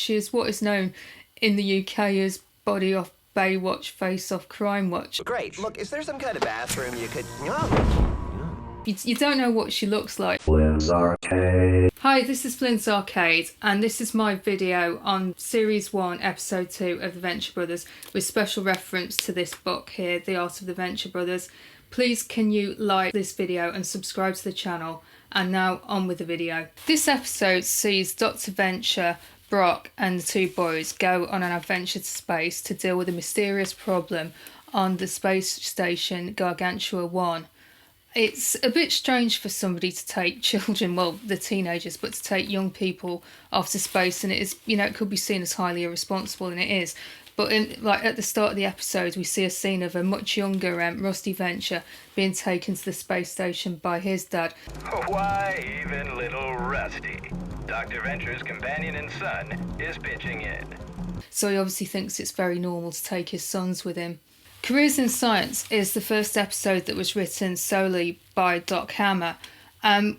which is what is known in the UK as Body Off, Baywatch, Face Off, Crime Watch. Great. Look, is there some kind of bathroom you could... Oh. You don't know what she looks like. Flynn's Arcade. Hi, this is Flynn's Arcade, and this is my video on Series 1, Episode 2 of The Venture Brothers, with special reference to this book here, The Art of the Venture Brothers. Please can you like this video and subscribe to the channel, and now on with the video. This episode sees Dr. Venture, Brock and the two boys go on an adventure to space to deal with a mysterious problem on the space station Gargantua 1. It's a bit strange for somebody to take children, well, the teenagers, but to take young people off to space, and it is, you know, it could be seen as highly irresponsible, and it is. But at the start of the episode, we see a scene of a much younger Rusty Venture being taken to the space station by his dad. Why, even little Rusty. Dr. Venture's companion and son is pitching in. So he obviously thinks it's very normal to take his sons with him. Careers in Science is the first episode that was written solely by Doc Hammer.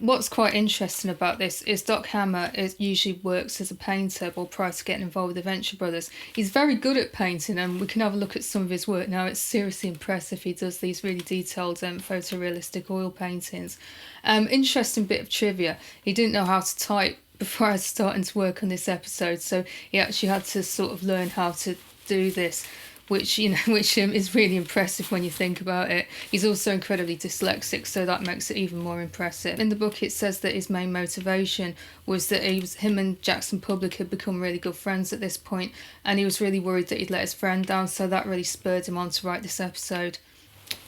What's quite interesting about this is Doc Hammer usually works as a painter prior to getting involved with the Venture Brothers. He's very good at painting, and we can have a look at some of his work now. It's seriously impressive. He does these really detailed photorealistic oil paintings. Interesting bit of trivia. He didn't know how to type before starting to work on this episode, so he actually had to sort of learn how to do this, which is really impressive when you think about it. He's also incredibly dyslexic, so that makes it even more impressive. In the book, it says that his main motivation was that him and Jackson Public had become really good friends at this point, and he was really worried that he'd let his friend down, so that really spurred him on to write this episode.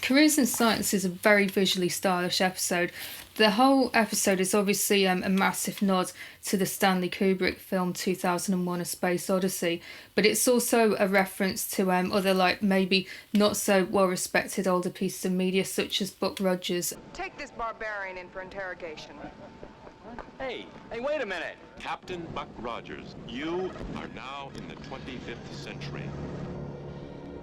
Careers in Science is a very visually stylish episode. The whole episode is obviously a massive nod to the Stanley Kubrick film 2001: A Space Odyssey, but it's also a reference to other maybe not so well respected older pieces of media such as Buck Rogers. Take this barbarian in for interrogation. Hey, wait a minute. Captain Buck Rogers, you are now in the 25th century.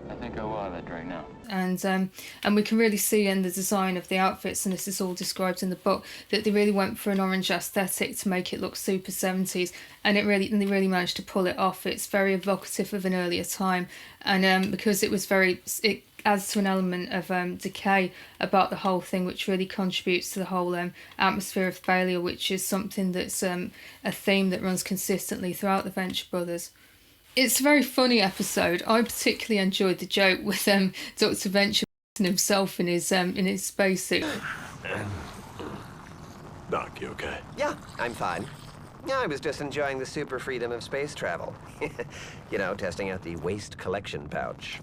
I think I will have that right now. And we can really see in the design of the outfits, and this is all described in the book, that they really went for an orange aesthetic to make it look super 70s, and they really managed to pull it off. It's very evocative of an earlier time, and because it adds to an element of decay about the whole thing, which really contributes to the whole atmosphere of failure, which is something that's a theme that runs consistently throughout the Venture Brothers. It's a very funny episode. I particularly enjoyed the joke with Dr. Venture and himself in his spacesuit. Doc, you okay? Yeah, I'm fine. Yeah, I was just enjoying the super freedom of space travel. You know, testing out the waste collection pouch.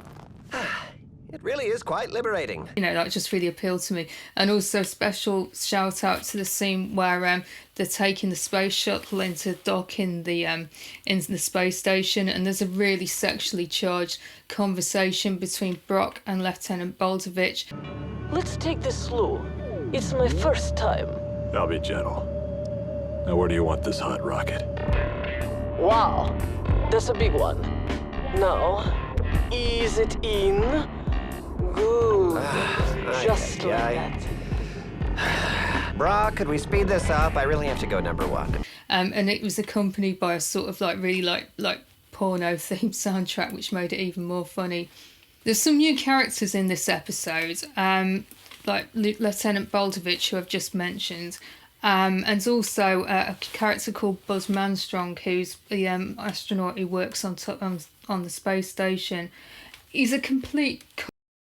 It really is quite liberating. You know, that just really appealed to me. And also special shout out to the scene where they're taking the space shuttle into dock in the space station, and there's a really sexually charged conversation between Brock and Lieutenant Boldovich. Let's take this slow. It's my first time. I'll be gentle. Now where do you want this hot rocket? Wow, that's a big one. Now, ease it in. Good. Just like that. Brock, could we speed this up? I really have to go number one. And it was accompanied by a sort of really porno themed soundtrack, which made it even more funny. There's some new characters in this episode, like Lieutenant Boldovich, who I've just mentioned, and also a character called Buzz Manstrong, who's the astronaut who works on the space station. He's a complete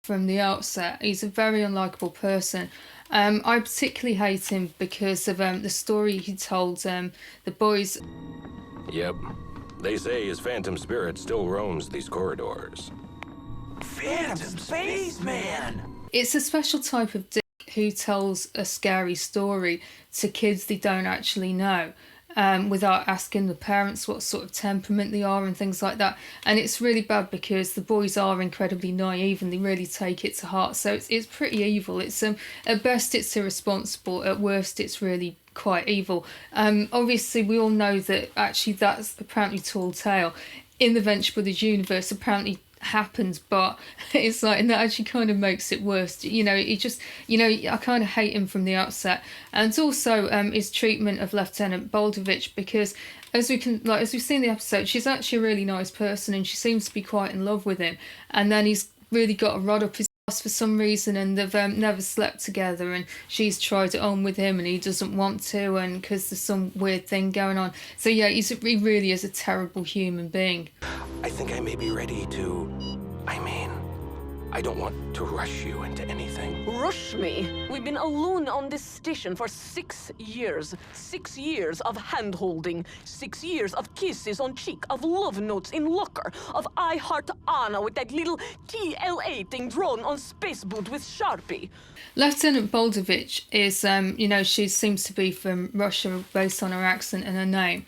from the outset. He's a very unlikable person. I particularly hate him because of the story he told the boys. Yep. They say his phantom spirit still roams these corridors. Phantom Spaceman! It's a special type of dick who tells a scary story to kids they don't actually know, without asking the parents what sort of temperament they are and things like that. And it's really bad because the boys are incredibly naive and they really take it to heart. So it's pretty evil. It's at best it's irresponsible. At worst it's really quite evil. Obviously we all know that actually that's apparently tall tale. In the Venture Brothers universe, apparently happened, but it's like, and that actually kind of makes it worse. You know, he just, you know, I kind of hate him from the outset. And also his treatment of Lieutenant Boldovich, because as we've seen in the episode, she's actually a really nice person and she seems to be quite in love with him. And then he's really got a rod up his ass for some reason, and they've never slept together, and she's tried it on with him and he doesn't want to, and because there's some weird thing going on. So yeah, he really is a terrible human being. I think I may be ready to... I don't want to rush you into anything. Rush me? We've been alone on this station for 6 years. 6 years of hand-holding. 6 years of kisses on cheek, of love notes in locker, of I heart Anna with that little TLA thing drawn on space boot with Sharpie. Lieutenant Boldovich is, you know, she seems to be from Russia based on her accent and her name.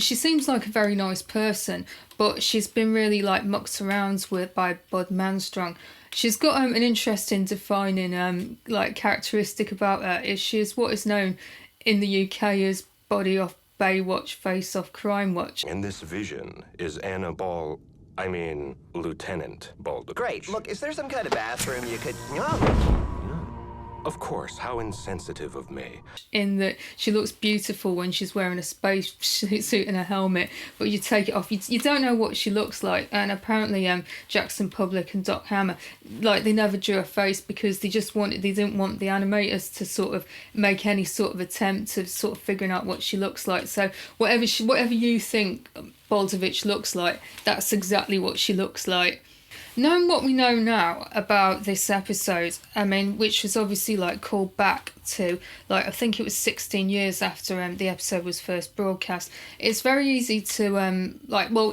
She seems like a very nice person, but she's been really like mucked around with by Bud Manstrong. She's got an interesting defining like characteristic about her. Is she is what is known in the UK as body off Baywatch, face off Crime Watch. And this vision is Lieutenant Boldovich. Great. Look, is there some kind of bathroom you could... Of course, how insensitive of me. In that she looks beautiful when she's wearing a space suit and a helmet, but you take it off, you don't know what she looks like. And apparently Jackson Public and Doc Hammer, like, they never drew her face because they didn't want the animators to sort of make any sort of attempt of sort of figuring out what she looks like. So whatever you think Boldovich looks like, that's exactly what she looks like. Knowing what we know now about this episode, which was obviously like called back to, like, I think it was 16 years after the episode was first broadcast, it's very easy to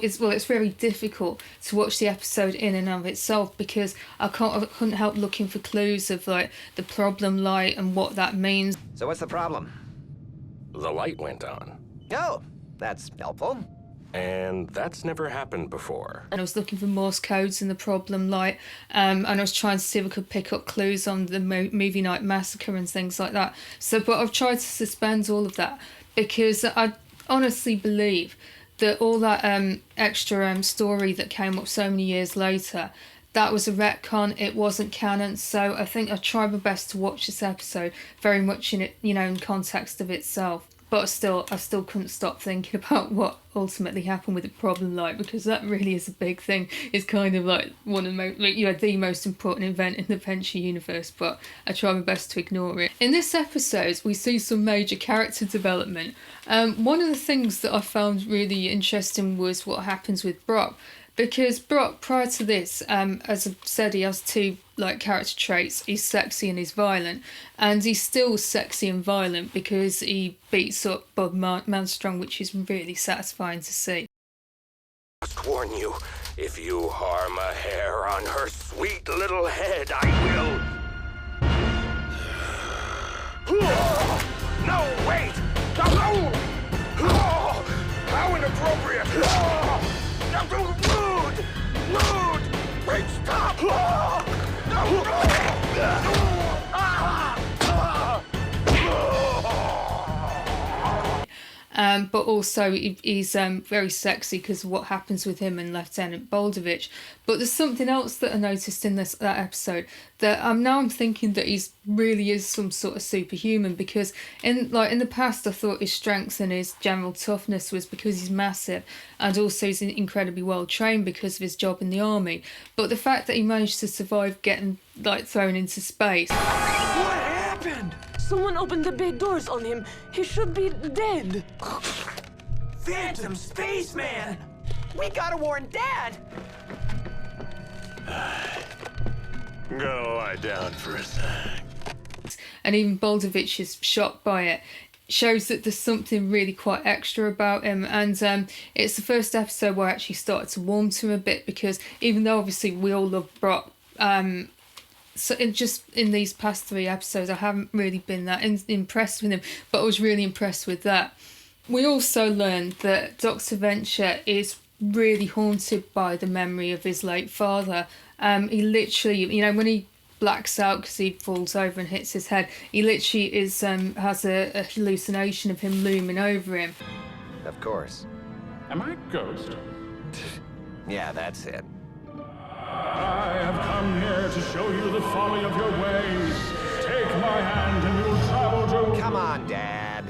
it's very difficult to watch the episode in and of itself, because I couldn't help looking for clues of like the problem light and what that means. So what's the problem? The light went on. Oh, that's helpful. And that's never happened before. And I was looking for Morse codes in the problem light, and I was trying to see if I could pick up clues on the movie night massacre and things like that. But I've tried to suspend all of that, because I honestly believe that all that extra story that came up so many years later, that was a retcon. It wasn't canon. So I think I tried my best to watch this episode very much in it, in context of itself. But I still couldn't stop thinking about what ultimately happened with the problem light, because that really is a big thing. It's kind of like one of the most important event in the Venture universe, but I try my best to ignore it. In this episode, we see some major character development. One of the things that I found really interesting was what happens with Brock. Because Brock, prior to this, as I said, he has two character traits. He's sexy and he's violent, and he's still sexy and violent because he beats up Bud Manstrong, which is really satisfying to see. I must warn you, if you harm a hair on her sweet little head, I will... No, wait! No! How inappropriate! Rude! Wait, stop! No! But also he's very sexy because of what happens with him and Lieutenant Boldovich. But there's something else that I noticed in that episode, that I'm thinking that he really is some sort of superhuman, because in the past I thought his strength and his general toughness was because he's massive, and also he's incredibly well trained because of his job in the army. But the fact that he managed to survive getting thrown into space. What happened? Someone opened the bay doors on him. He should be dead. Phantom Spaceman! We gotta warn Dad! Go lie down for a sec. And even Boldovich is shocked by it. Shows that there's something really quite extra about him, and it's the first episode where I actually started to warm to him a bit, because even though obviously we all love Brock, so in these past 3 episodes I haven't really been that impressed with him, but I was really impressed with that. We also learned that Dr. Venture is really haunted by the memory of his late father. He literally, when he blacks out because he falls over and hits his head, he literally has a hallucination of him looming over him. Of course. Am I a ghost? Yeah, that's it. I have come here to show you the folly of your ways. Take my hand and you'll travel to... Come on, Dad.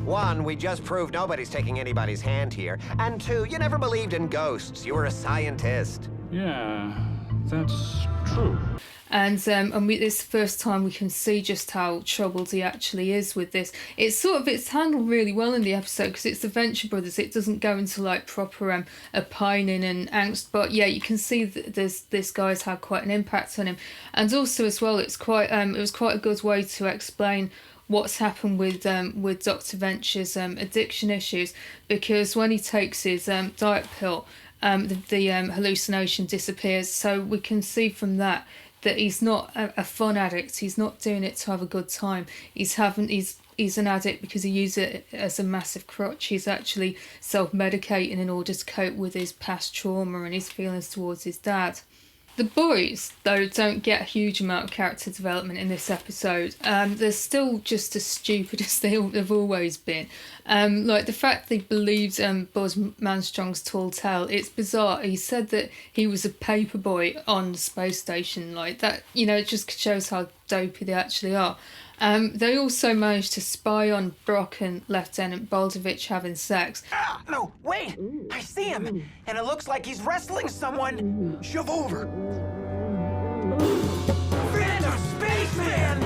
One, we just proved nobody's taking anybody's hand here. And two, you never believed in ghosts. You were a scientist. Yeah, that's true. And it's the first time we can see just how troubled he actually is with this. It's handled really well in the episode because it's the Venture Brothers. It doesn't go into like proper opining and angst, but yeah, you can see that this guy's had quite an impact on him. And also as well, it was quite a good way to explain what's happened with Dr. Venture's addiction issues, because when he takes his diet pill, the hallucination disappears. So we can see from that he's not a fun addict. He's not doing it to have a good time. He's an addict because he uses it as a massive crutch. He's actually self-medicating in order to cope with his past trauma and his feelings towards his dad. The boys, though, don't get a huge amount of character development in this episode. They're still just as stupid as they've always been. Like the fact they believed Buzz Manstrong's tall tale, it's bizarre. He said that he was a paper boy on the space station. Like that, it just shows how dopey they actually are. They also managed to spy on Brock and Lieutenant Baldovich having sex. Ah, no, wait! I see him, and it looks like he's wrestling someone. Shove over. Phantom Spaceman!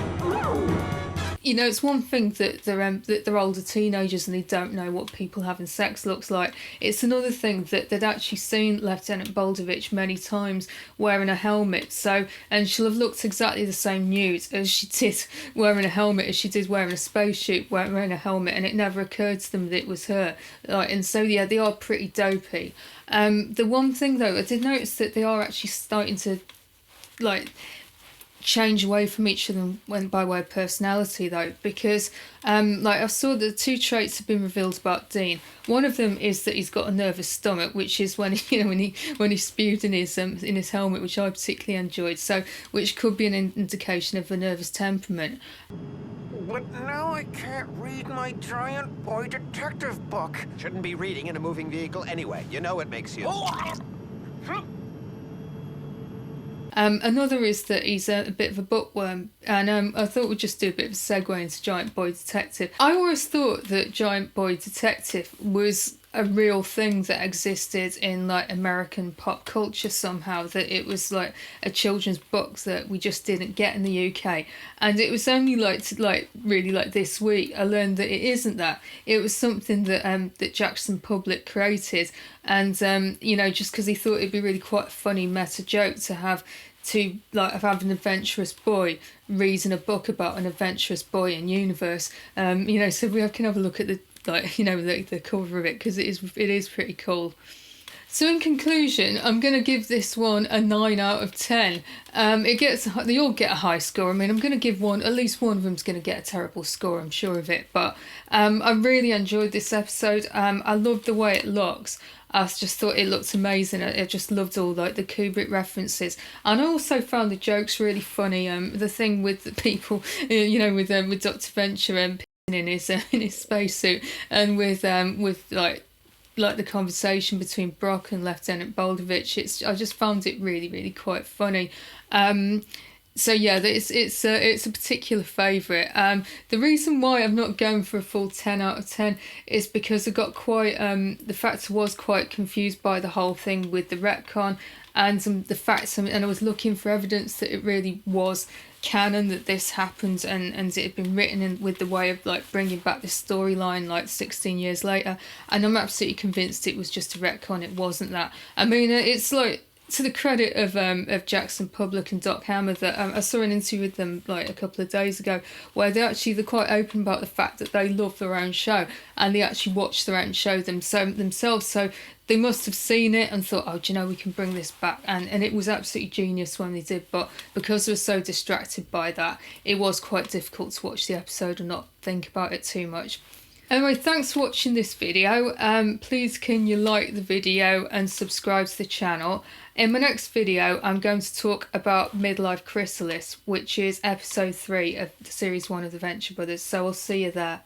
It's one thing that they're older teenagers and they don't know what people having sex looks like. It's another thing that they'd actually seen Lieutenant Baldovich many times wearing a helmet. And she'll have looked exactly the same nude as she did wearing a helmet as she did wearing a spacesuit, wearing a helmet, and it never occurred to them that it was her. And so yeah, they are pretty dopey. The one thing though, I did notice that they are actually starting to change away from each of them by way of personality though, because I saw that 2 traits have been revealed about Dean. One of them is that he's got a nervous stomach, which is when he spewed in his helmet, which I particularly enjoyed, so which could be an indication of a nervous temperament. But now I can't read my giant boy detective book. Shouldn't be reading in a moving vehicle anyway. You know it makes you... Another is that he's a bit of a bookworm, and I thought we'd just do a bit of a segue into Giant Boy Detective. I always thought that Giant Boy Detective was a real thing that existed in American pop culture somehow, that it was like a children's book that we just didn't get in the UK. And it was only really this week I learned that it isn't that. It was something that Jackson Public created, and just because he thought it'd be really quite a funny meta joke to have an adventurous boy reading a book about an adventurous boy in universe. So we can have a look at the cover of it, because it is pretty cool. So in conclusion, I'm going to give this one a 9 out of 10. They all get a high score. I mean, I'm going to give at least one of them's going to get a terrible score, I'm sure of it. But I really enjoyed this episode. I loved the way it looks. I just thought it looked amazing. I just loved all the Kubrick references, and I also found the jokes really funny. The thing with the people, with Dr. Venture in his spacesuit, and with the conversation between Brock and Lieutenant Baldovich. I just found it really, really quite funny. So yeah, it's a particular favourite. The reason why I'm not going for a full 10 out of 10 is because I got quite the fact I was quite confused by the whole thing with the retcon and the facts, and I was looking for evidence that it really was canon, that this happened, and it had been written in with the way of bringing back this storyline 16 years later, and I'm absolutely convinced it was just a retcon. It wasn't that. I mean, it's to the credit of Jackson Public and Doc Hammer that I saw an interview with them a couple of days ago where they're quite open about the fact that they love their own show and they actually watch their own show themselves. So they must have seen it and thought, oh, we can bring this back. And it was absolutely genius when they did. But because they were so distracted by that, it was quite difficult to watch the episode and not think about it too much. Anyway, thanks for watching this video. Please can you like the video and subscribe to the channel. In my next video, I'm going to talk about Midlife Chrysalis, which is episode 3 of the series 1 of the Venture Brothers. So I'll see you there.